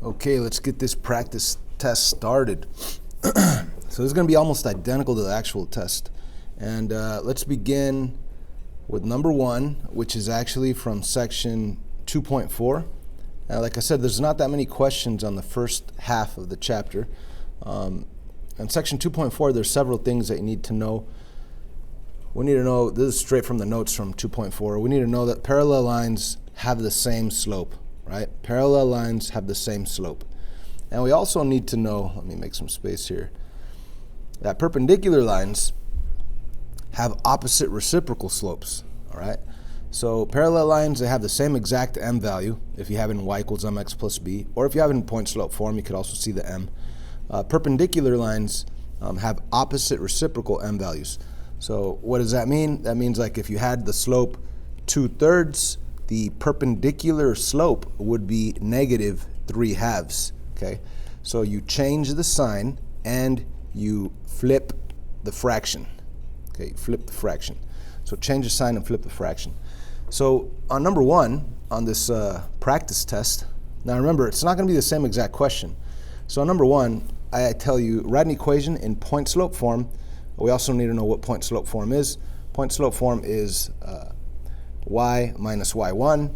Okay, let's get this practice test started. So this is going to be almost identical to the actual test. And let's begin with number 1, which is actually from section 2.4. Like I said, there's not that many questions on the first half of the chapter. In section 2.4, there's several things that you need to know. We need to know, this is straight from the notes from 2.4, we need to know that parallel lines have the same slope, right? Parallel lines have the same slope. And we also need to know, let me make some space here, that perpendicular lines have opposite reciprocal slopes, all right? So parallel lines, they have the same exact m value if you have it in y equals mx plus b, or if you have it in point slope form, you could also see the m. Perpendicular lines have opposite reciprocal m values. So what does that mean? That means like if you had the slope 2/3, the perpendicular slope would be negative 3/2, okay? So you change the sign and you flip the fraction, okay? Flip the fraction. So change the sign and flip the fraction. So on number 1, on this practice test, now remember, it's not going to be the same exact question. So on number 1, I tell you, write an equation in point slope form. We also need to know what point slope form is. Point slope form is y minus y1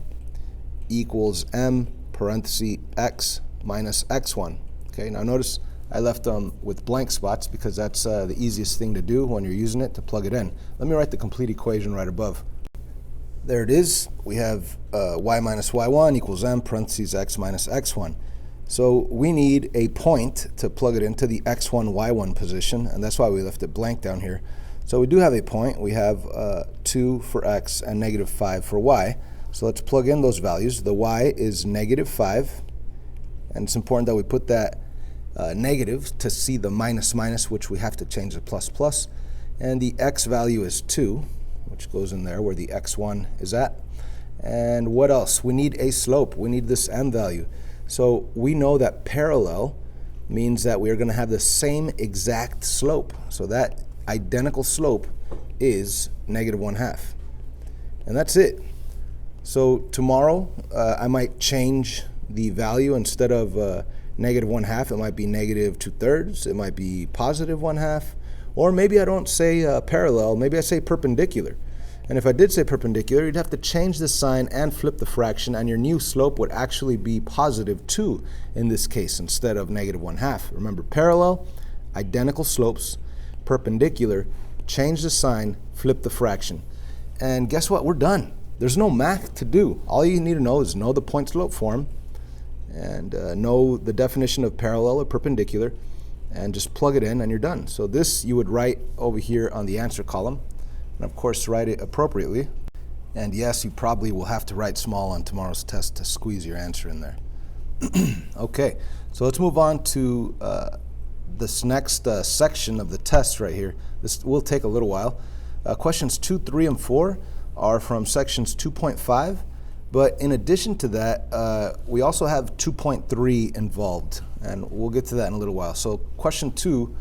equals m parenthesis x minus x1. Okay, now notice I left them with blank spots because that's the easiest thing to do when you're using it, to plug it in. Let me write the complete equation right above. There it is. We have y minus y1 equals m parentheses x minus x1. So we need a point to plug it into the x1, y1 position, and that's why we left it blank down here. So we do have a point. We have 2 for x and negative 5 for y. So let's plug in those values. The y is negative 5, and it's important that we put that negative to see the minus minus, which we have to change to plus plus. And the x value is 2, which goes in there where the x1 is at. And what else? We need a slope. We need this m value. So we know that parallel means that we are going to have the same exact slope. So that identical slope is negative 1/2. And that's it. So tomorrow I might change the value. Instead of negative 1/2, it might be negative 2/3. It might be positive 1/2. Or maybe I don't say parallel, maybe I say perpendicular. And if I did say perpendicular, you'd have to change the sign and flip the fraction, and your new slope would actually be positive 2 in this case instead of negative 1/2. Remember, parallel, identical slopes, perpendicular, change the sign, flip the fraction. And guess what? We're done. There's no math to do. All you need to know is know the point slope form and know the definition of parallel or perpendicular, and just plug it in and you're done. So this you would write over here on the answer column. And of course, write it appropriately. And yes, you probably will have to write small on tomorrow's test to squeeze your answer in there. Okay, so let's move on to this next section of the test right here. This will take a little while. Questions 2, 3, and 4 are from sections 2.5. But in addition to that, we also have 2.3 involved. And we'll get to that in a little while. So question 2,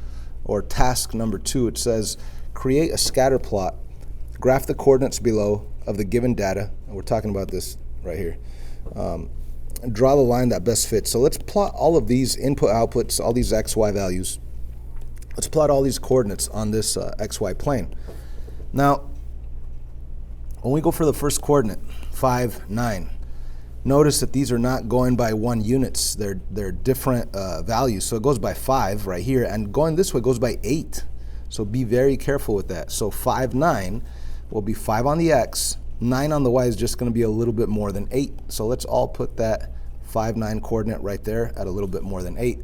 or task number 2, it says, create a scatter plot, graph the coordinates below of the given data, and we're talking about this right here, and draw the line that best fits. So let's plot all of these input outputs, all these x, y values. Let's plot all these coordinates on this xy plane. Now, when we go for the first coordinate, 5, 9, notice that these are not going by 1 units. They're different values. So it goes by 5 right here, and going this way goes by 8. So be very careful with that. So 5, 9 will be 5 on the x, 9 on the y is just going to be a little bit more than 8. So let's all put that 5, 9 coordinate right there at a little bit more than 8.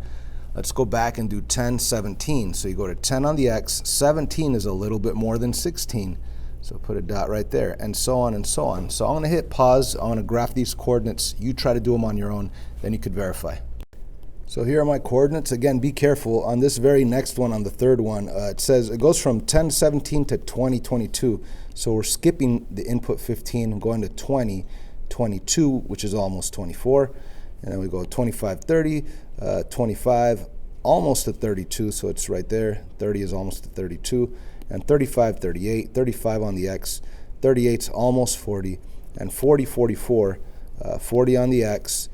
Let's go back and do 10, 17. So you go to 10 on the x, 17 is a little bit more than 16. So put a dot right there, and so on and so on. So I'm going to hit pause. I'm going to graph these coordinates. You try to do them on your own, then you could verify. So here are my coordinates. Again, be careful. On this very next one, on the third one, it says it goes from 10, 17 to 20, 22. So we're skipping the input 15 and going to 20, 22, which is almost 24. And then we go 25, 30, 25, almost to 32. So it's right there. 30 is almost to 32. And 35, 38, 35 on the x, 38's almost 40, and 40, 44, 40 on the x,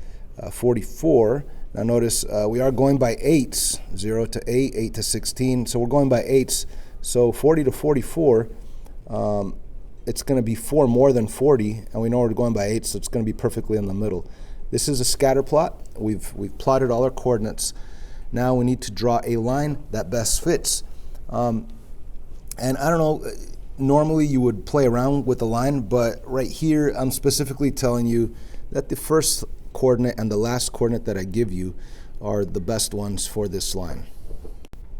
44, Now notice we are going by eighths, 0 to 8, 8 to 16. So we're going by eighths. So 40 to 44, it's going to be 4 more than 40, and we know we're going by eighths, so it's going to be perfectly in the middle. This is a scatter plot. We've plotted all our coordinates. Now we need to draw a line that best fits. And I don't know, normally you would play around with the line, but right here I'm specifically telling you that the first coordinate and the last coordinate that I give you are the best ones for this line.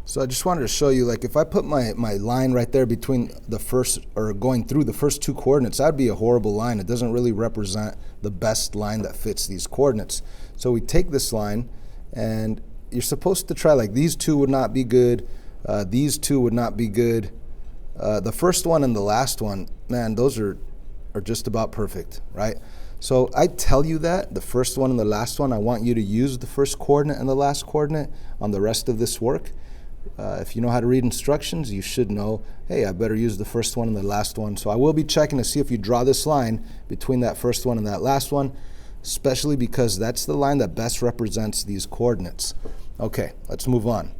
So I just wanted to show you, like, if I put my line right there between the first, or going through the first two coordinates, that'd be a horrible line. It doesn't really represent the best line that fits these coordinates. So we take this line, and you're supposed to try, like, these two would not be good, these two would not be good. The first one and the last one, man, those are just about perfect, right? So I tell you that, the first one and the last one, I want you to use the first coordinate and the last coordinate on the rest of this work. If you know how to read instructions, you should know, hey, I better use the first one and the last one. So I will be checking to see if you draw this line between that first one and that last one, especially because that's the line that best represents these coordinates. Okay, let's move on.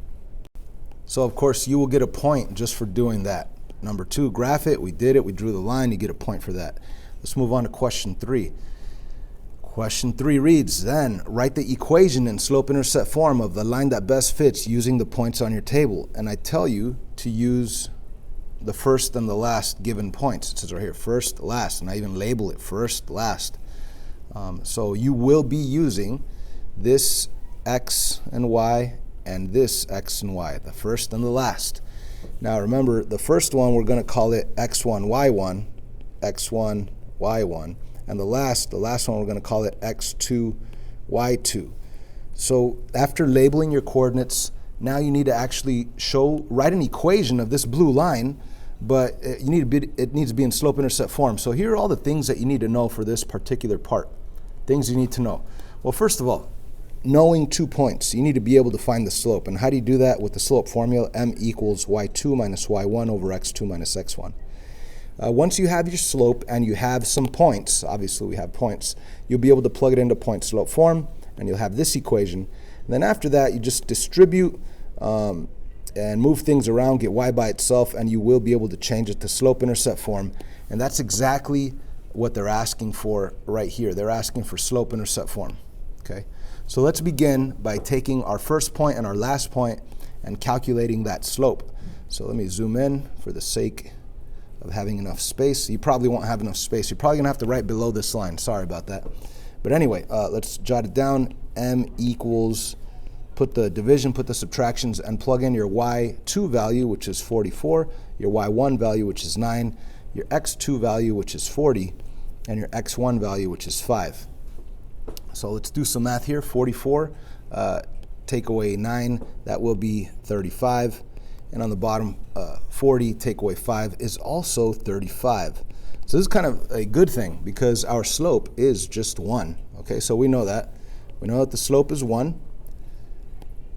So of course you will get a point just for doing that. Number 2, graph it. We did it. We drew the line. You get a point for that. Let's move on to question 3. Question 3 reads, then write the equation in slope-intercept form of the line that best fits using the points on your table. And I tell you to use the first and the last given points. It says right here, first, last, and I even label it first, last. So you will be using this x and y and this x and y, the first and the last. Now remember, the first one we're going to call it x1, y1, x1, y1, and the last one we're going to call it x2, y2. So after labeling your coordinates, now you need to actually write an equation of this blue line, but it needs to be in slope-intercept form. So here are all the things that you need to know for this particular part. Things you need to know. Well, first of all, knowing 2 points, you need to be able to find the slope. And how do you do that? With the slope formula, m equals y2 minus y1 over x2 minus x1. Once you have your slope and you have some points, obviously we have points, you'll be able to plug it into point slope form, and you'll have this equation. And then after that, you just distribute and move things around, get y by itself, and you will be able to change it to slope-intercept form. And that's exactly what they're asking for right here. They're asking for slope-intercept form. Okay? So let's begin by taking our first point and our last point and calculating that slope. So let me zoom in for the sake of having enough space. You probably won't have enough space. You're probably going to have to write below this line. Sorry about that. But anyway, let's jot it down. M equals, put the division, put the subtractions, and plug in your y2 value, which is 44, your y1 value, which is 9, your x2 value, which is 40, and your x1 value, which is 5. So let's do some math here. 44, take away 9, that will be 35. And on the bottom, 40 take away 5 is also 35. So this is kind of a good thing because our slope is just 1. Okay, so we know that. We know that the slope is 1.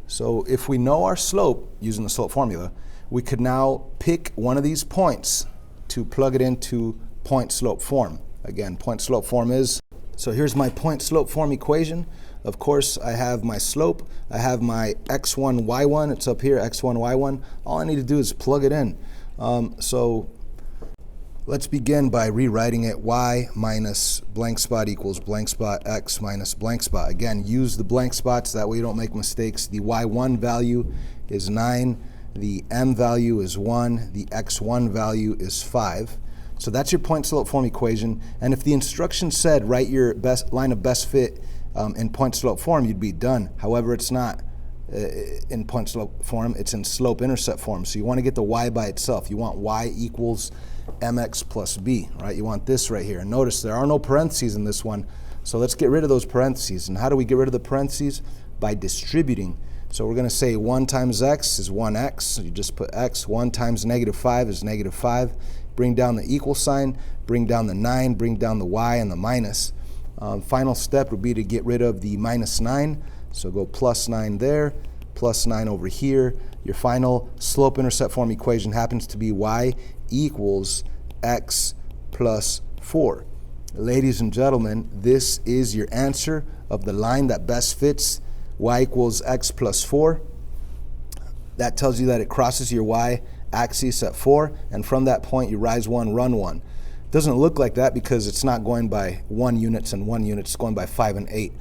So if we know our slope using the slope formula, we could now pick one of these points to plug it into point slope form. Again, point slope form is, so here's my point slope form equation. Of course, I have my slope, I have my x1, y1, it's up here, x1, y1. All I need to do is plug it in. So let's begin by rewriting it. Y minus blank spot equals blank spot, x minus blank spot. Again, use the blank spots, that way you don't make mistakes. The y1 value is 9, the m value is 1, the x1 value is 5. So that's your point slope form equation. And if the instruction said write your best line of best fit in point slope form, you'd be done. However, it's not in point slope form, it's in slope intercept form. So you want to get the y by itself. You want y equals mx plus b, right? You want this right here. And notice there are no parentheses in this one. So let's get rid of those parentheses. And how do we get rid of the parentheses? By distributing. So we're going to say 1 times x is 1x. So you just put x. 1 times negative 5 is negative 5. Bring down the equal sign, bring down the 9, bring down the y and the minus. Final step would be to get rid of the minus 9. So go plus 9 there, plus 9 over here. Your final slope-intercept form equation happens to be y equals x plus 4. Ladies and gentlemen, this is your answer of the line that best fits y equals x plus 4. That tells you that it crosses your y axis at 4, and from that point you rise 1, run 1. It doesn't look like that because it's not going by 1 units and 1 unit, it's going by 5 and 8.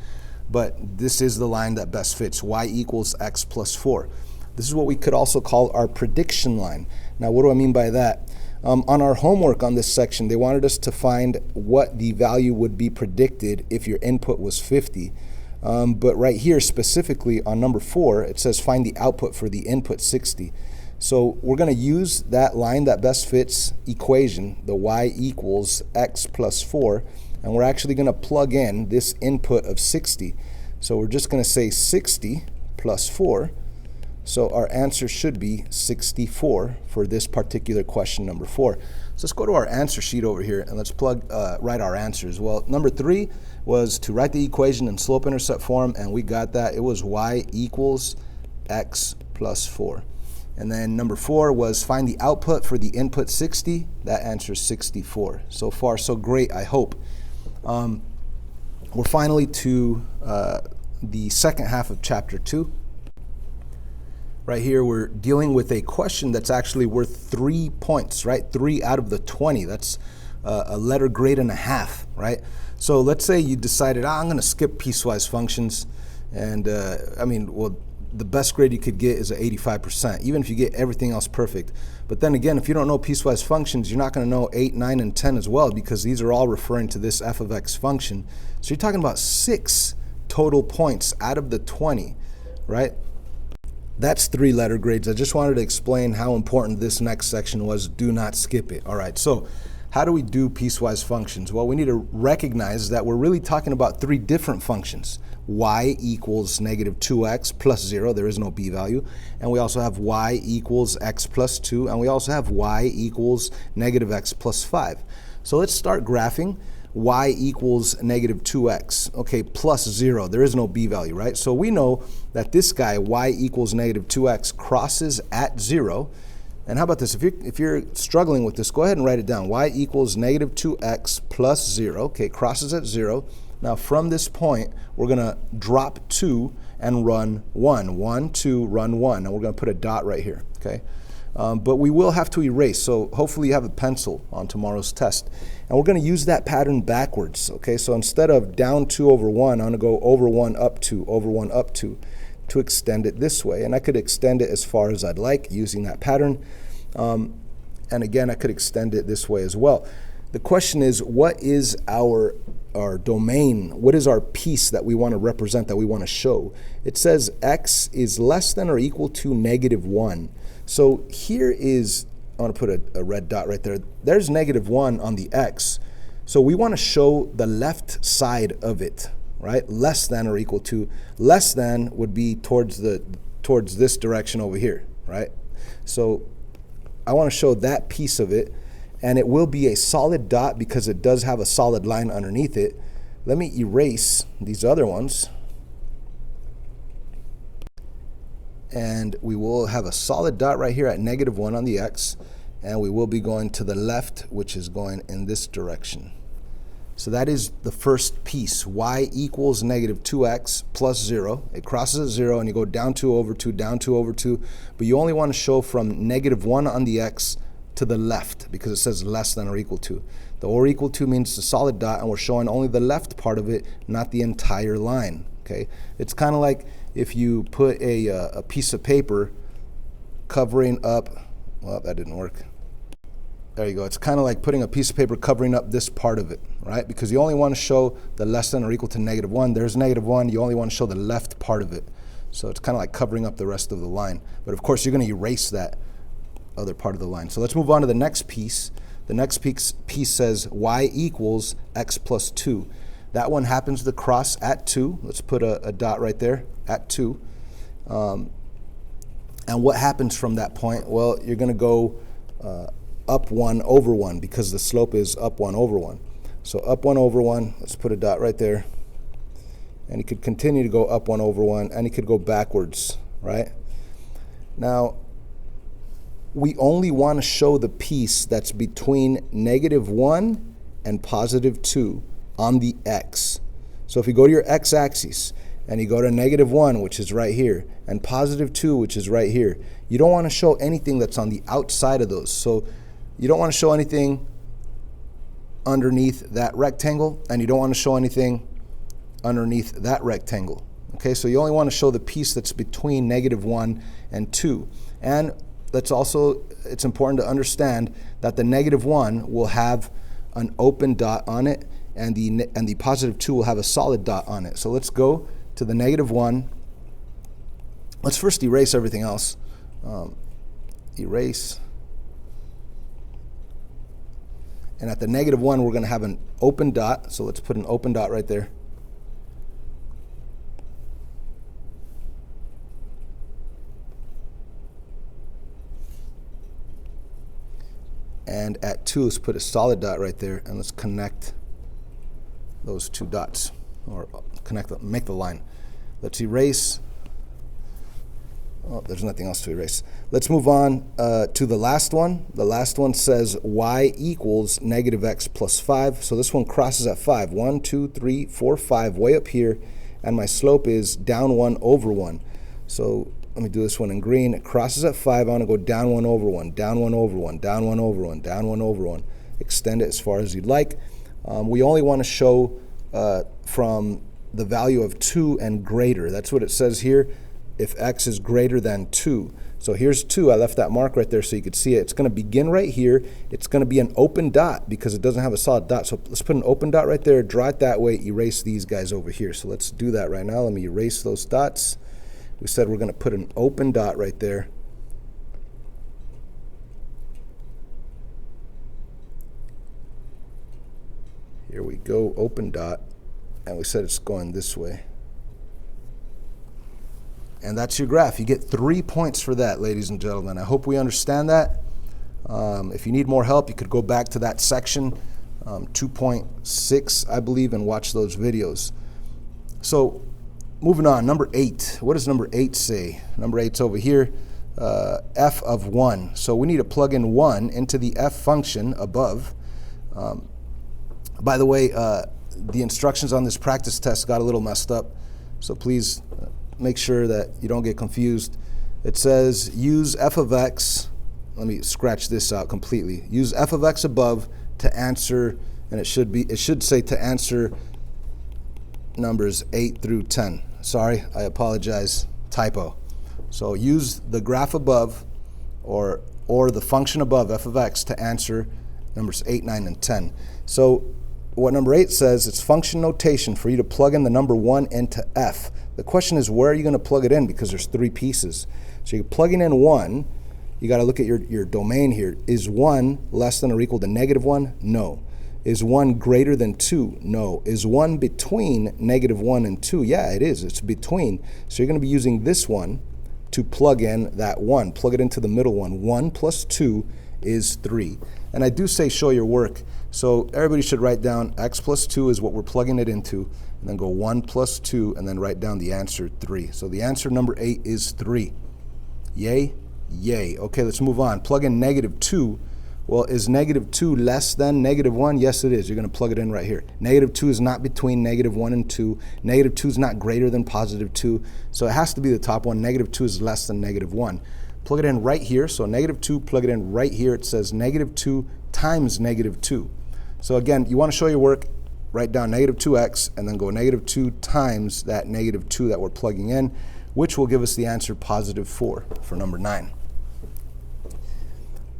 But this is the line that best fits, y equals x plus 4. This is what we could also call our prediction line. Now, what do I mean by that? On our homework on this section, they wanted us to find what the value would be predicted if your input was 50. But right here, specifically on number 4, it says find the output for the input 60. So we're going to use that line that best fits equation, the y equals x plus 4, and we're actually going to plug in this input of 60. So we're just going to say 60 plus 4. So our answer should be 64 for this particular question, number 4. So let's go to our answer sheet over here and let's write our answers. Well, number 3 was to write the equation in slope-intercept form, and we got that. It was y equals x plus 4. And then number 4 was find the output for the input 60. That answer is 64. So far, so great, I hope. We're finally to the second half of chapter 2. Right here, we're dealing with a question that's actually worth 3 points, right? 3 out of the 20. That's a letter grade and a half, right? So let's say you decided, I'm going to skip piecewise functions. And the best grade you could get is an 85%, even if you get everything else perfect. But then again, if you don't know piecewise functions, you're not going to know 8, 9, and 10 as well, because these are all referring to this f of x function. So you're talking about 6 total points out of the 20, right? That's 3 letter grades. I just wanted to explain how important this next section was. Do not skip it. All right, so how do we do piecewise functions? Well, we need to recognize that we're really talking about 3 different functions. Y equals negative 2x plus 0. There is no b value. And we also have y equals x plus 2. And we also have y equals negative x plus 5. So let's start graphing. Y equals negative 2x, okay, plus 0. There is no b value, right? So we know that this guy, y equals negative 2x, crosses at 0. And how about this? If you're struggling with this, go ahead and write it down. Y equals negative 2x plus 0, okay, crosses at 0. Now from this point, we're going to drop 2 and run 1. 1, 2, run 1. And we're going to put a dot right here, okay? But we will have to erase, so hopefully you have a pencil on tomorrow's test. And we're going to use that pattern backwards, okay? So instead of down 2 over 1, I'm going to go over 1 up 2, over 1 up 2 to extend it this way. And I could extend it as far as I'd like using that pattern. And again, I could extend it this way as well. The question is, what is our domain? What is our piece that we want to represent, that we want to show? It says x is less than or equal to negative 1. So here is, I want to put a red dot right there. There's negative 1 on the x. So we want to show the left side of it, right? Less than or equal to. Less than would be towards this direction over here, right? So I want to show that piece of it, and it will be a solid dot because it does have a solid line underneath it. Let me erase these other ones. And we will have a solid dot right here at negative 1 on the x, and we will be going to the left, which is going in this direction. So that is the first piece. Y equals negative 2x plus 0. It crosses at 0, and you go down 2 over 2, down 2 over 2. But you only want to show from negative 1 on the x to the left because it says less than or equal to. The or equal to means the solid dot, and we're showing only the left part of it, not the entire line. Okay? It's kind of like if you put a piece of paper covering up, well, that didn't work. There you go. It's kind of like putting a piece of paper covering up this part of it, right? Because you only want to show the less than or equal to negative 1. There's negative 1. You only want to show the left part of it. So it's kind of like covering up the rest of the line. But of course, you're going to erase that other part of the line. So let's move on to the next piece. The next piece says y equals x plus 2. That one happens to cross at 2. Let's put a dot right there at 2. And what happens from that point? Well, you're going to go up 1 over 1 because the slope is up 1 over 1. So up 1 over 1, let's put a dot right there. And you could continue to go up 1 over 1, and you could go backwards, right? Now, we only want to show the piece that's between negative 1 and positive 2 on the x. So if you go to your x-axis and you go to -1, which is right here, and +2, which is right here. You don't want to show anything that's on the outside of those. So you don't want to show anything underneath that rectangle, and you don't want to show anything underneath that rectangle. Okay, so you only want to show the piece that's between -1 and 2. And that's also, it's important to understand that the -1 will have an open dot on it, and the +2 will have a solid dot on it. So let's go to the -1. Let's first erase everything else. Erase. And at the -1, we're going to have an open dot. So let's put an open dot right there. And at 2, let's put a solid dot right there, and let's connect those two dots, or make the line. Let's erase. Oh, there's nothing else to erase. Let's move on to the last one. The last one says y equals -x plus 5. So this one crosses at 5. 1, 2, 3, 4, 5, way up here. And my slope is down 1 over 1. So let me do this one in green. It crosses at 5. I want to go down 1 over 1, down 1 over 1, down 1 over 1, down 1 over 1. Extend it as far as you'd like. We only want to show from the value of 2 and greater. That's what it says here. If x is greater than 2. So here's 2. I left that mark right there so you could see it. It's going to begin right here. It's going to be an open dot because it doesn't have a solid dot. So let's put an open dot right there, draw it that way, erase these guys over here. So let's do that right now. Let me erase those dots. We said we're going to put an open dot right there. Here we go, open dot. And we said it's going this way. And that's your graph. You get 3 points for that, ladies and gentlemen. I hope we understand that. If you need more help, you could go back to that section, 2.6, I believe, and watch those videos. So moving on, number 8. What does number 8 say? Number 8's over here, f of 1. So we need to plug in 1 into the f function above. By the way, the instructions on this practice test got a little messed up, so please make sure that you don't get confused. It says use f of x. Let me scratch this out completely. Use f of x above to answer, and it should say to answer numbers 8 through 10. Sorry, I apologize, typo. So use the graph above or the function above f of x to answer numbers 8, 9, and 10. So what number 8 says, it's function notation for you to plug in the number 1 into f. The question is, where are you going to plug it in? Because there's 3 pieces. So you're plugging in 1. You got to look at your domain here. Is 1 less than or equal to -1? No. Is 1 greater than 2? No. Is 1 between -1 and 2? Yeah, it is. It's between. So you're going to be using this one to plug in that 1. Plug it into the middle one. 1 plus 2 is 3. And I do say show your work. So everybody should write down x plus 2 is what we're plugging it into, and then go 1 plus 2, and then write down the answer 3. So the answer number 8 is 3. Yay? Yay. Okay, let's move on. Plug in -2. Well, is -2 less than -1? Yes, it is. You're going to plug it in right here. -2 is not between -1 and 2. -2 is not greater than +2. So it has to be the top one. -2 is less than -1. Plug it in right here. So -2, plug it in right here. It says -2 times -2. So again, you want to show your work, write down -2x, and then go -2 times that -2 that we're plugging in, which will give us the answer +4 for number 9.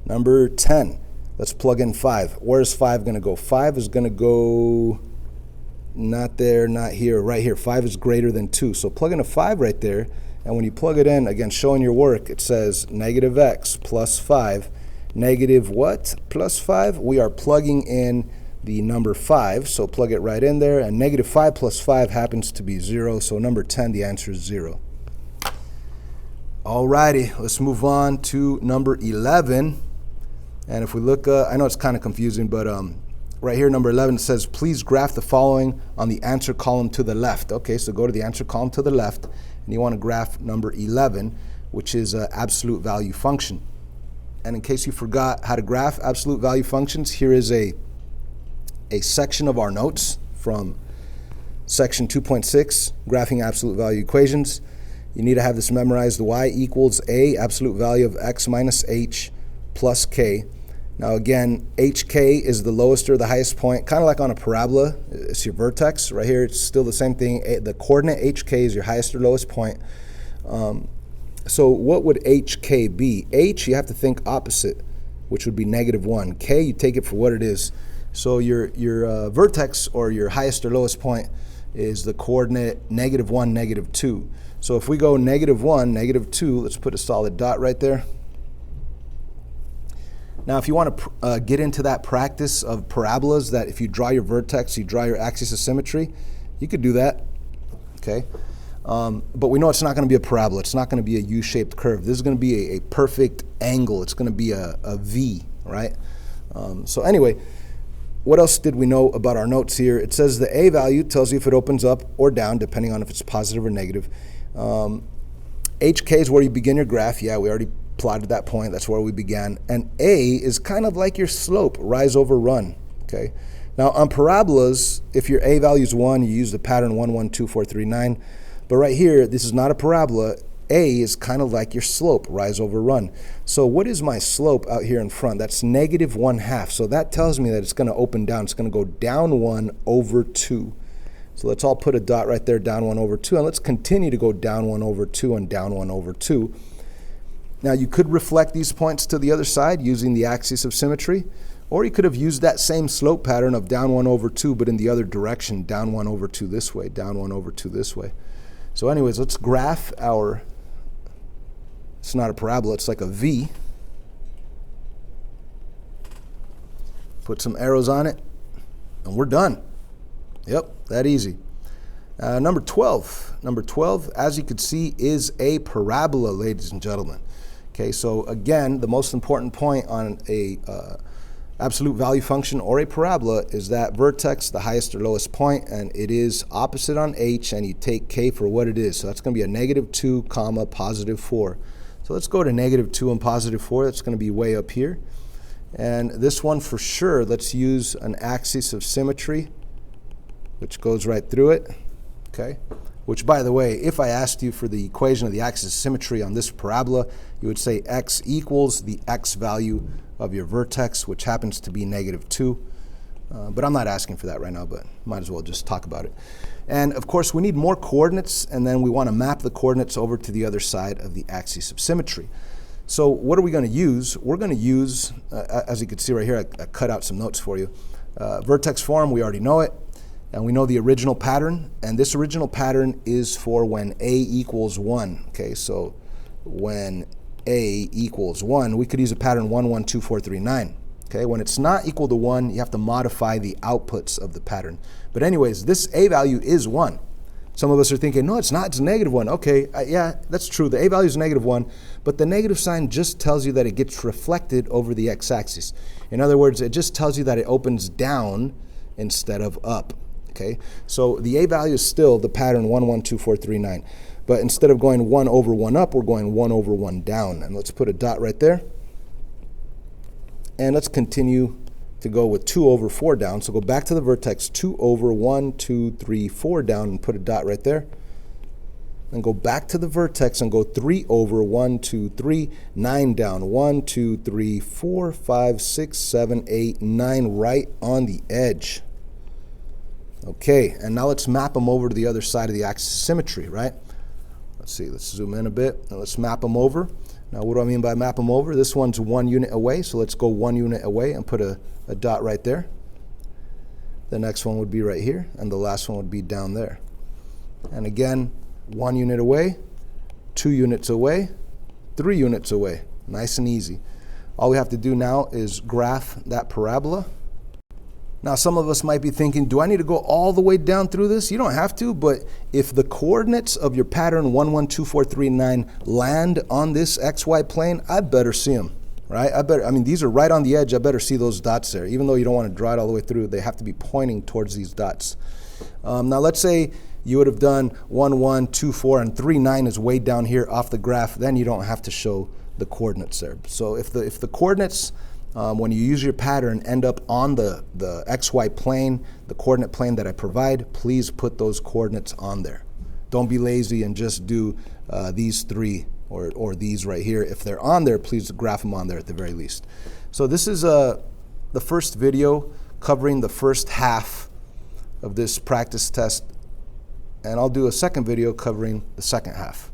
Number 10, let's plug in 5. Where's 5 going to go? 5 is going to go not there, not here, right here. 5 is greater than 2. So plug in a 5 right there, and when you plug it in, again, showing your work, it says -x plus 5. Negative what? Plus 5. We are plugging in the number 5, so plug it right in there. And -5 plus 5 happens to be 0, so number 10, the answer is 0. Alrighty, let's move on to number 11. And if we look, I know it's kind of confusing, but right here, number 11, says, please graph the following on the answer column to the left. Okay, so go to the answer column to the left, and you want to graph number 11, which is an absolute value function. And in case you forgot how to graph absolute value functions, here is a section of our notes from section 2.6, graphing absolute value equations. You need to have this memorized. Y equals A, absolute value of x minus h plus k. Now again, hk is the lowest or the highest point, kind of like on a parabola. It's your vertex. Right here, it's still the same thing. The coordinate hk is your highest or lowest point. So what would hk be? H, you have to think opposite, which would be -1. K, you take it for what it is. So your vertex, or your highest or lowest point, is the coordinate -1, -2. So if we go -1, -2, let's put a solid dot right there. Now, if you want to get into that practice of parabolas, that if you draw your vertex, you draw your axis of symmetry, you could do that, okay? But we know it's not going to be a parabola. It's not going to be a U-shaped curve. This is going to be a perfect angle. It's going to be a V, right? So anyway, what else did we know about our notes here? It says the A value tells you if it opens up or down, depending on if it's positive or negative. HK is where you begin your graph. Yeah, we already plotted that point. That's where we began. And A is kind of like your slope, rise over run, okay? Now on parabolas, if your A value is 1, you use the pattern 1, 1, 2, 4, 3, 9. But right here, this is not a parabola. A is kind of like your slope, rise over run. So what is my slope out here in front? That's -1/2. So that tells me that it's going to open down. It's going to go down 1 over 2. So let's all put a dot right there, down 1 over 2. And let's continue to go down 1 over 2 and down 1 over 2. Now you could reflect these points to the other side using the axis of symmetry, or you could have used that same slope pattern of down 1 over 2, but in the other direction, down 1 over 2 this way, down 1 over 2 this way. So anyways, let's graph our, it's not a parabola, it's like a V. Put some arrows on it, and we're done. Yep, that easy. Number 12. Number 12, as you can see, is a parabola, ladies and gentlemen. Okay, so again, the most important point on a absolute value function or a parabola is that vertex, the highest or lowest point, and it is opposite on h, and you take k for what it is. So that's going to be a -2, comma, +4. So let's go to -2 and +4. That's going to be way up here. And this one for sure, let's use an axis of symmetry, which goes right through it, okay? Which, by the way, if I asked you for the equation of the axis of symmetry on this parabola, you would say x equals the x value of your vertex, which happens to be -2. But I'm not asking for that right now, but might as well just talk about it. And of course, we need more coordinates, and then we want to map the coordinates over to the other side of the axis of symmetry. So what are we going to use? We're going to use, as you can see right here, I cut out some notes for you. Vertex form, we already know it. And we know the original pattern, and this original pattern is for when A equals 1. Okay, so when A equals 1, we could use a pattern 1, 1, 2, 4, 3, 9. Okay, when it's not equal to 1, you have to modify the outputs of the pattern. But anyways, this A value is 1. Some of us are thinking, no, it's not, it's -1. Okay, yeah, that's true. The A value is -1, but the negative sign just tells you that it gets reflected over the x-axis. In other words, it just tells you that it opens down instead of up. Okay, so the A value is still the pattern 1, 1, 2, 4, 3, 9. But instead of going 1 over 1 up, we're going 1 over 1 down. And let's put a dot right there. And let's continue to go with 2 over 4 down. So go back to the vertex, 2 over 1, 2, 3, 4 down, and put a dot right there. And go back to the vertex and go 3 over 1, 2, 3, 9 down, 1, 2, 3, 4, 5, 6, 7, 8, 9, right on the edge. Okay, and now let's map them over to the other side of the axis of symmetry, right? Let's see, let's zoom in a bit, and let's map them over. Now, what do I mean by map them over? This one's 1 unit away, so let's go 1 unit away and put a dot right there. The next one would be right here, and the last one would be down there. And again, 1 unit away, 2 units away, 3 units away. Nice and easy. All we have to do now is graph that parabola. Now, some of us might be thinking, do I need to go all the way down through this? You don't have to, but if the coordinates of your pattern 1, 1, 2, 4, 3, 9 land on this XY plane, I better see them, right? I mean, these are right on the edge. I better see those dots there. Even though you don't want to draw it all the way through, they have to be pointing towards these dots. Now, let's say you would have done 1, 1, 2, 4, and 3, 9 is way down here off the graph. Then you don't have to show the coordinates there. So if the coordinates when you use your pattern, end up on the XY plane, the coordinate plane that I provide, please put those coordinates on there. Don't be lazy and just do these three or these right here. If they're on there, please graph them on there at the very least. So this is the first video covering the first half of this practice test, and I'll do a second video covering the second half.